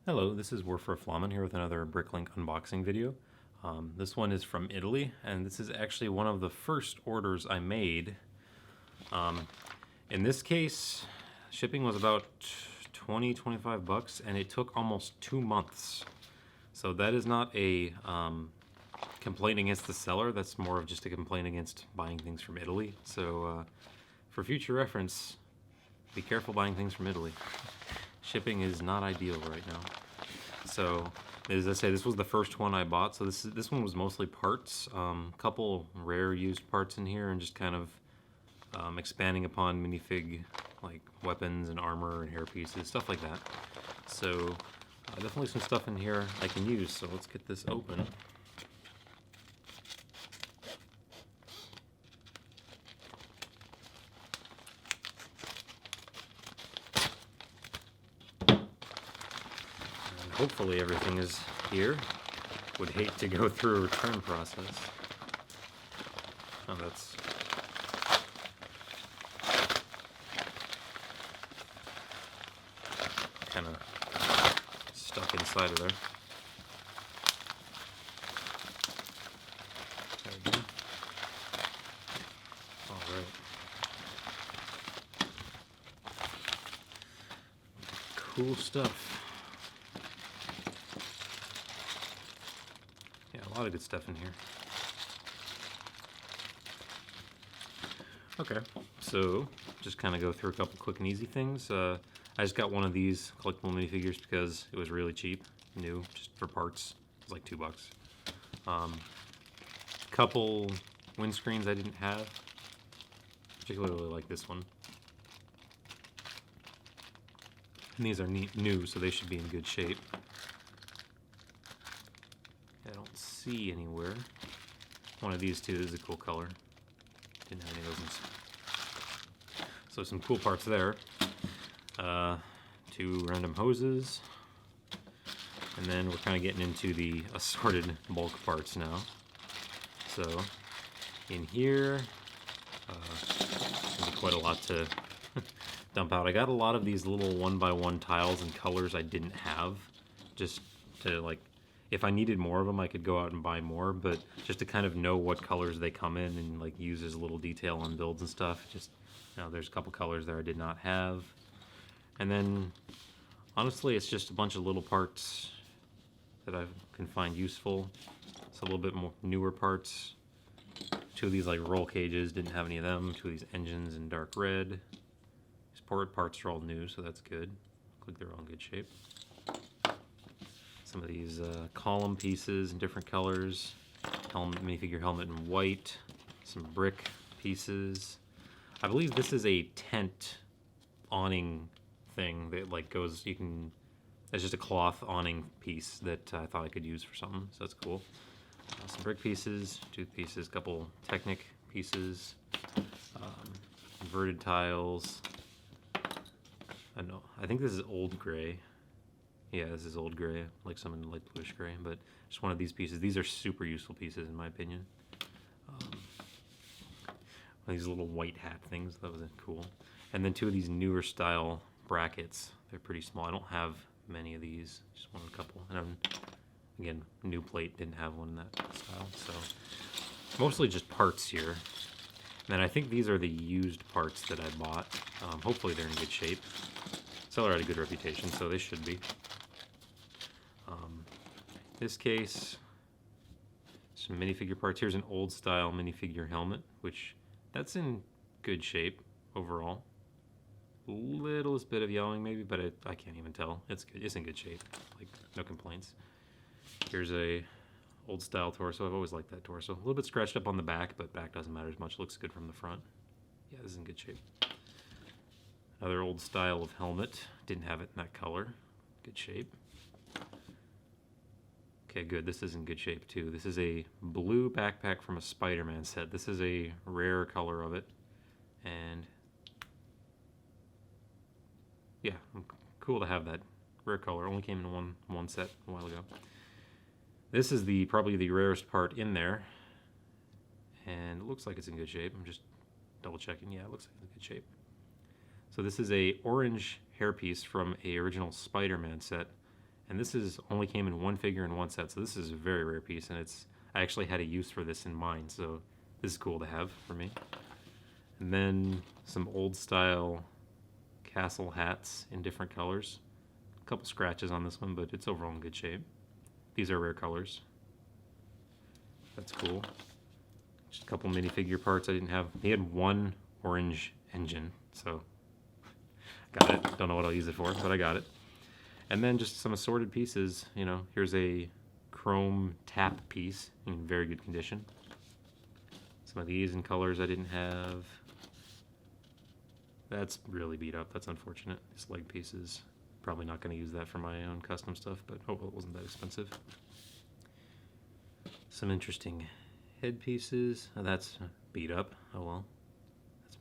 Hello, this is Warfare Flamen here with another BrickLink unboxing video. This one is from Italy, and this is actually one of the first orders I made. In this case, shipping was about 25 bucks, and it took almost 2 months. So that is not a complaint against the seller, that's more of just a complaint against buying things from Italy. So for future reference, be careful buying things from Italy. Shipping is not ideal right now. So, as I say, this was the first one I bought. So this one was mostly parts, couple rare used parts in here, and just kind of expanding upon minifig like weapons and armor and hair pieces, stuff like that. So definitely some stuff in here I can use. So let's get this open. Hopefully everything is here. Would hate to go through a return process. Oh, that's... kind of stuck inside of there. There we go. Alright. Cool stuff. A lot of good stuff in here. Okay, so just kind of go through a couple quick and easy things. I just got one of these collectible minifigures because it was really cheap, new, just for parts. It was like $2. Couple windscreens I didn't have. Particularly like this one. And these are new, so they should be in good shape. See anywhere. One of these two is a cool color. Didn't have any of those. So some cool parts there. 2 random hoses. And then we're kind of getting into the assorted bulk parts now. So in here, there's quite a lot to dump out. I got a lot of these little 1x1 tiles and colors I didn't have, just to like, if I needed more of them, I could go out and buy more, but just to kind of know what colors they come in and like use as a little detail on builds and stuff. Just, you know, there's a couple colors there I did not have. And then, honestly, it's just a bunch of little parts that I can find useful. It's a little bit more newer parts. 2 of these like roll cages, didn't have any of them. 2 of these engines in dark red. These port parts are all new, so that's good. Look like they're all in good shape. Some of these column pieces in different colors. Minifigure helmet in white. Some brick pieces. I believe this is a tent awning thing that like goes, you can, it's just a cloth awning piece that I thought I could use for something, so that's cool. Some brick pieces, tooth pieces, couple Technic pieces, inverted tiles. I think this is old gray. Yeah, this is old gray, like some in light bluish gray, but just one of these pieces. These are super useful pieces in my opinion. These little white hat things, that was cool. And then 2 of these newer style brackets. They're pretty small. I don't have many of these, just one, a couple. And again, new plate, didn't have one in that style. So mostly just parts here. And then I think these are the used parts that I bought. Hopefully they're in good shape. Seller had a good reputation, so they should be. This case, some minifigure parts. Here's an old style minifigure helmet, which that's in good shape overall. Littlest bit of yellowing maybe, but I can't even tell. It's good. It's in good shape. Like, no complaints. Here's a old style torso. I've always liked that torso. A little bit scratched up on the back, but back doesn't matter as much. Looks good from the front. Yeah, this is in good shape. Another old style of helmet. Didn't have it in that color. Good shape. Okay, good. This is in good shape too. This is a blue backpack from a Spider-Man set. This is a rare color of it. And yeah, cool to have that rare color. Only came in one set a while ago. This is probably the rarest part in there. And it looks like it's in good shape. I'm just double checking. Yeah, it looks like it's in good shape. So this is a orange hairpiece from a original Spider-Man set, And this is only came in one figure in one set, so this is a very rare piece, and I actually had a use for this in mind, so this is cool to have for me. And then some old style castle hats in different colors. A couple scratches on this one, but it's overall in good shape. These are rare colors. That's cool. Just a couple minifigure parts I didn't have. He had one orange engine, so got it. Don't know what I'll use it for, but I got it. And then just some assorted pieces. You know, here's a chrome tap piece in very good condition. Some of these in colors I didn't have. That's really beat up. That's unfortunate. These leg pieces. Probably not going to use that for my own custom stuff, but oh well, it wasn't that expensive. Some interesting head pieces. Oh, that's beat up. Oh well.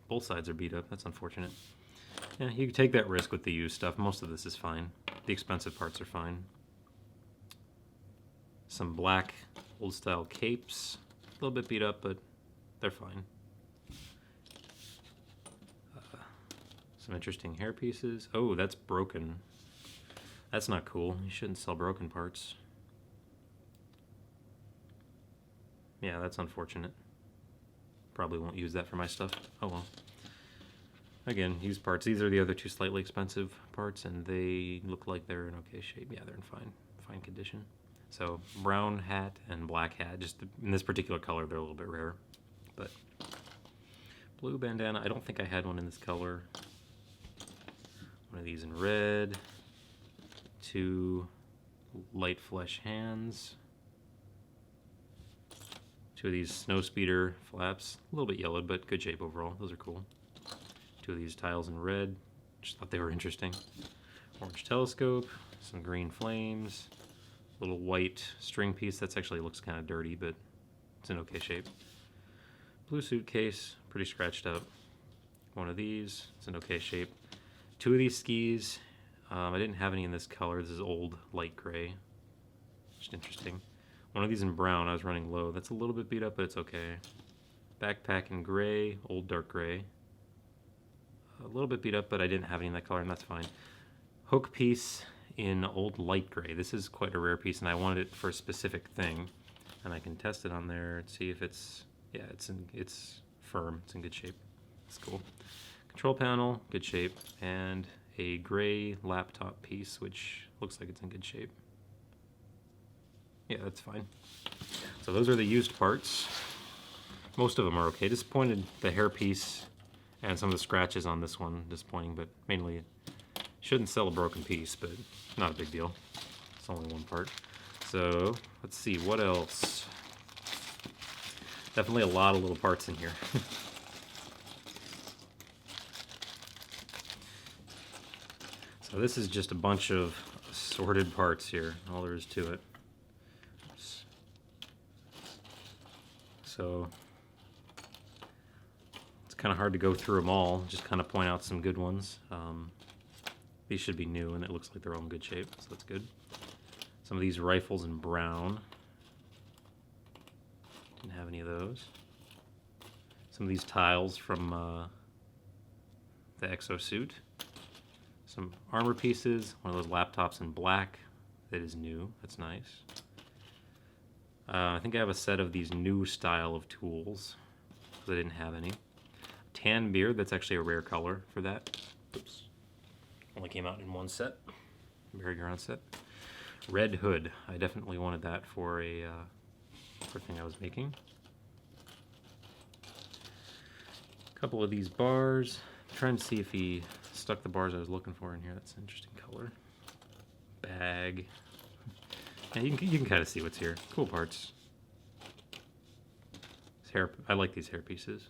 Both sides are beat up. That's unfortunate. Yeah, you can take that risk with the used stuff. Most of this is fine. The expensive parts are fine. Some black old style capes. A little bit beat up, but they're fine. Some interesting hair pieces. Oh, that's broken. That's not cool. You shouldn't sell broken parts. Yeah, that's unfortunate. Probably won't use that for my stuff. Oh well. Again, used parts. These are the other two slightly expensive parts, and they look like they're in okay shape. Yeah, they're in fine condition. So brown hat and black hat. Just in this particular color, they're a little bit rare. But blue bandana. I don't think I had one in this color. One of these in red. Two light flesh hands. Two of these snow speeder flaps. A little bit yellowed, but good shape overall. Those are cool. Two of these tiles in red. Just thought they were interesting. Orange telescope. Some green flames. Little white string piece. That's actually looks kind of dirty, but it's in okay shape. Blue suitcase. Pretty scratched up. One of these. It's in okay shape. Two of these skis. I didn't have any in this color. This is old light gray. Just interesting. One of these in brown. I was running low. That's a little bit beat up, but it's okay. Backpack in gray. Old dark gray. A little bit beat up, but I didn't have any in that color, and that's fine. Hook piece in old light gray. This is quite a rare piece, and I wanted it for a specific thing. And I can test it on there and see if it's, yeah, it's firm. It's in good shape. It's cool. Control panel, good shape. And a gray laptop piece, which looks like it's in good shape. Yeah, that's fine. So those are the used parts. Most of them are okay. Disappointed the hair piece and some of the scratches on this one. Disappointing, but mainly shouldn't sell a broken piece, but not a big deal. It's only one part. So let's see, what else? Definitely a lot of little parts in here. So this is just a bunch of assorted parts here. All there is to it. Oops. So it's kind of hard to go through them all. Just kind of point out some good ones. These should be new, and it looks like they're all in good shape, so that's good. Some of these rifles in brown. Didn't have any of those. Some of these tiles from the exosuit. Some armor pieces. One of those laptops in black that is new. That's nice. I think I have a set of these new style of tools because I didn't have any. Tan beard. That's actually a rare color for that. Oops. Only came out in one set. Merry-go-round set. Red hood. I definitely wanted that for a thing I was making. A couple of these bars. I'm trying to see if he stuck the bars I was looking for in here. That's an interesting color. Bag. Yeah, you can kind of see what's here. Cool parts. This hair. I like these hair pieces.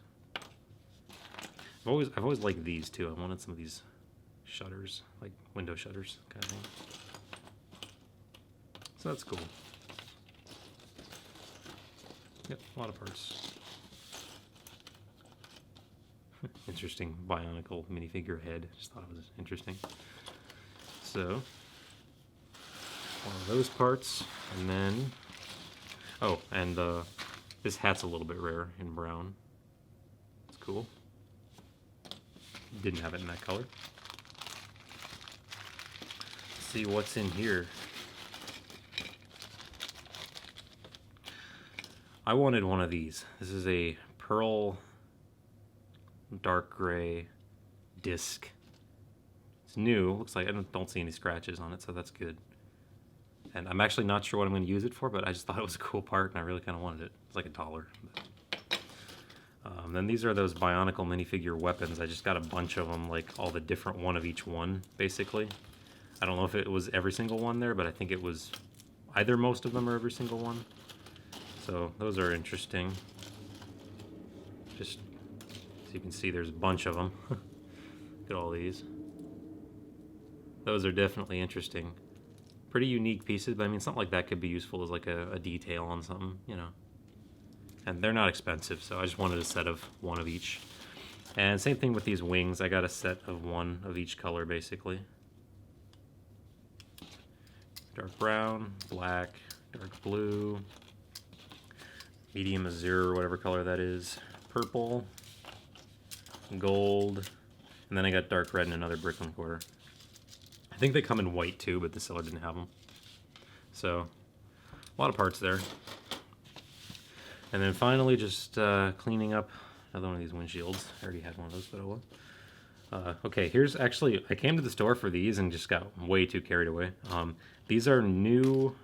I've always liked these too. I wanted some of these shutters, like window shutters kind of thing. So that's cool. Yep, a lot of parts. Interesting Bionicle minifigure head. Just thought it was interesting. So, one of those parts, and then, oh, and this hat's a little bit rare in brown. It's cool. Didn't have it in that color. Let's see what's in here. I wanted one of these. This is a pearl dark gray disc. It's new. Looks like I don't see any scratches on it, so that's good. And I'm actually not sure what I'm going to use it for, but I just thought it was a cool part, and I really kind of wanted it. It's like $1. Then these are those Bionicle minifigure weapons. I just got a bunch of them, like all the different one of each one, basically. I don't know if it was every single one there, but I think it was either most of them or every single one. So those are interesting. Just so you can see there's a bunch of them. Look at all these. Those are definitely interesting. Pretty unique pieces, but I mean, something like that could be useful as like a detail on something, you know. And they're not expensive, so I just wanted a set of one of each. And same thing with these wings. I got a set of one of each color, basically. Dark brown, black, dark blue, medium azure, whatever color that is, purple, gold, and then I got dark red and another BrickLink order. I think they come in white too, but the seller didn't have them. So, a lot of parts there. And then finally, just cleaning up another one of these windshields. I already had one of those, but oh well. Okay, here's actually, I came to the store for these and just got way too carried away. These are new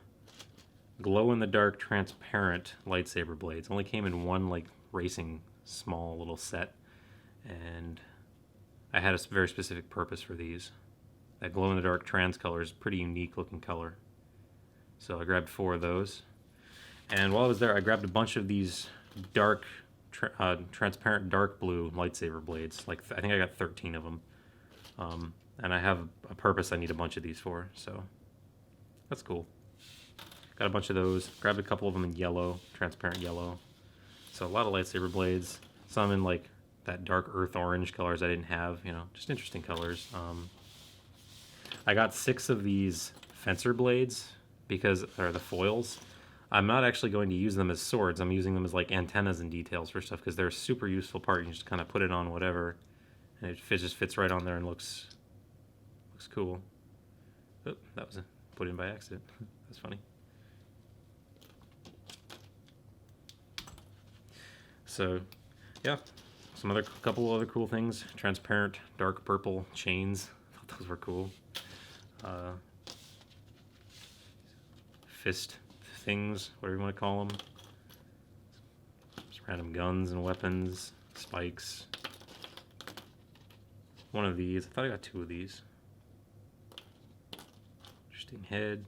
glow-in-the-dark transparent lightsaber blades. Only came in one like racing small little set. And I had a very specific purpose for these. That glow-in-the-dark trans color is a pretty unique looking color. So I grabbed 4 of those. And while I was there, I grabbed a bunch of these dark, transparent dark blue lightsaber blades. Like, I think I got 13 of them. And I have a purpose I need a bunch of these for, so that's cool. Got a bunch of those. Grabbed a couple of them in yellow, transparent yellow. So a lot of lightsaber blades. Some in like that dark earth orange colors I didn't have, you know, just interesting colors. I got 6 of these fencer blades because they're the foils. I'm not actually going to use them as swords. I'm using them as like antennas and details for stuff because they're a super useful part. You can just kind of put it on whatever, and it just fits right on there and looks cool. Oh, that was put in by accident. That's funny. So, yeah, couple other cool things. Transparent dark purple chains. I thought those were cool. Fist things, whatever you want to call them. Just random guns and weapons, spikes. One of these. I thought I got 2 of these. Interesting head.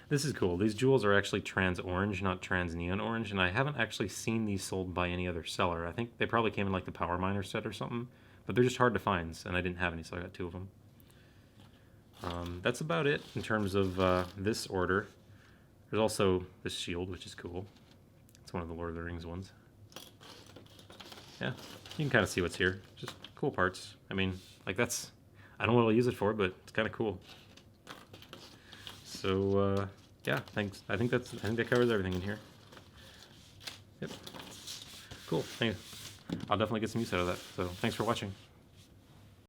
This is cool. These jewels are actually trans orange, not trans neon orange, and I haven't actually seen these sold by any other seller. I think they probably came in like the Power Miner set or something, but they're just hard to find, and I didn't have any, so I got 2 of them. That's about it in terms of this order. There's also this shield, which is cool. It's one of the Lord of the Rings ones. Yeah, you can kind of see what's here. Just cool parts. I mean, like that's, I don't know what I'll use it for, but it's kind of cool. So, yeah, thanks. I think that covers everything in here. Yep. Cool. Thanks. I'll definitely get some use out of that. So, thanks for watching.